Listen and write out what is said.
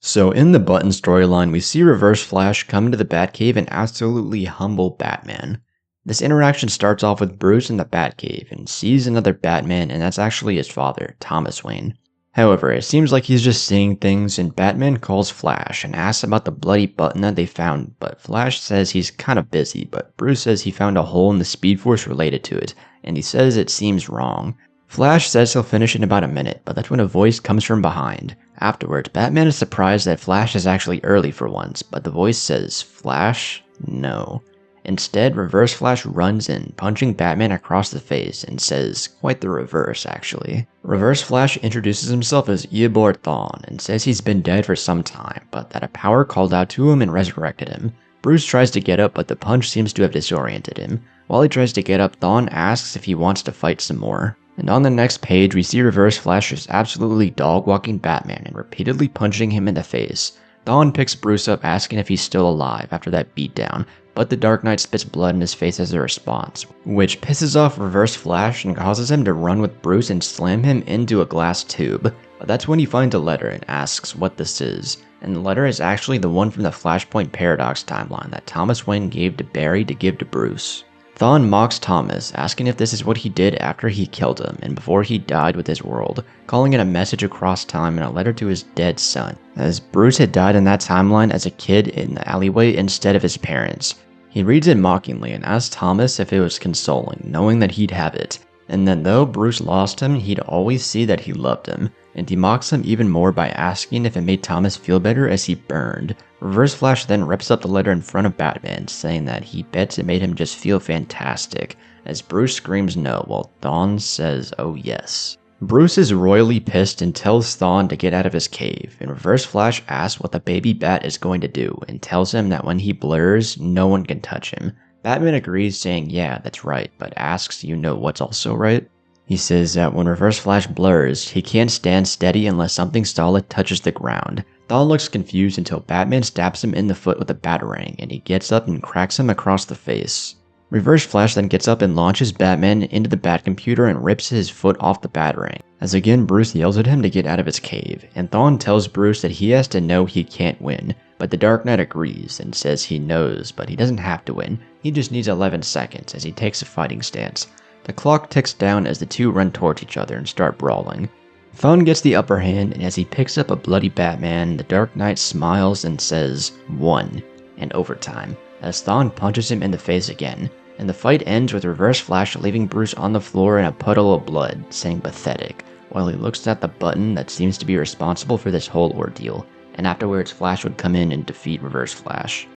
So in the Button storyline, we see Reverse Flash come to the Batcave and absolutely humble Batman. This interaction starts off with Bruce in the Batcave and sees another Batman, and that's actually his father, Thomas Wayne. However, it seems like he's just seeing things, and Batman calls Flash and asks about the bloody button that they found, but Flash says he's kinda busy, but Bruce says he found a hole in the Speed Force related to it, and he says it seems wrong. Flash says he'll finish in about a minute, but that's when a voice comes from behind. Afterwards, Batman is surprised that Flash is actually early for once, but the voice says, "Flash? No." Instead, Reverse Flash runs in, punching Batman across the face, and says quite the reverse, actually. Reverse Flash introduces himself as Eobor Thawne, and says he's been dead for some time, but that a power called out to him and resurrected him. Bruce tries to get up, but the punch seems to have disoriented him. While he tries to get up, Thawne asks if he wants to fight some more. And on the next page, we see Reverse Flash just absolutely dog-walking Batman and repeatedly punching him in the face. Thawne picks Bruce up asking if he's still alive after that beatdown, but the Dark Knight spits blood in his face as a response, which pisses off Reverse Flash and causes him to run with Bruce and slam him into a glass tube. But that's when he finds a letter and asks what this is. And the letter is actually the one from the Flashpoint Paradox timeline that Thomas Wayne gave to Barry to give to Bruce. Thawne mocks Thomas, asking if this is what he did after he killed him and before he died with his world, calling it a message across time and a letter to his dead son, as Bruce had died in that timeline as a kid in the alleyway instead of his parents. He reads it mockingly and asks Thomas if it was consoling, knowing that he'd have it, and that though Bruce lost him, he'd always see that he loved him, and he mocks him even more by asking if it made Thomas feel better as he burned. Reverse Flash then rips up the letter in front of Batman, saying that he bets it made him just feel fantastic, as Bruce screams no while Thawne says oh yes. Bruce is royally pissed and tells Thawne to get out of his cave, and Reverse Flash asks what the baby bat is going to do, and tells him that when he blurs, no one can touch him. Batman agrees, saying yeah, that's right, but asks you know what's also right? He says that when Reverse Flash blurs, he can't stand steady unless something solid touches the ground. Thawne looks confused until Batman stabs him in the foot with a batarang, and he gets up and cracks him across the face. Reverse Flash then gets up and launches Batman into the Batcomputer and rips his foot off the batarang, as again Bruce yells at him to get out of his cave, and Thawne tells Bruce that he has to know he can't win, but the Dark Knight agrees and says he knows, but he doesn't have to win, he just needs 11 seconds as he takes a fighting stance. The clock ticks down as the two run towards each other and start brawling. Thawne gets the upper hand, and as he picks up a bloody Batman, the Dark Knight smiles and says, "Won," and overtime, as Thawne punches him in the face again, and the fight ends with Reverse Flash leaving Bruce on the floor in a puddle of blood, saying pathetic, while he looks at the button that seems to be responsible for this whole ordeal, and afterwards Flash would come in and defeat Reverse Flash.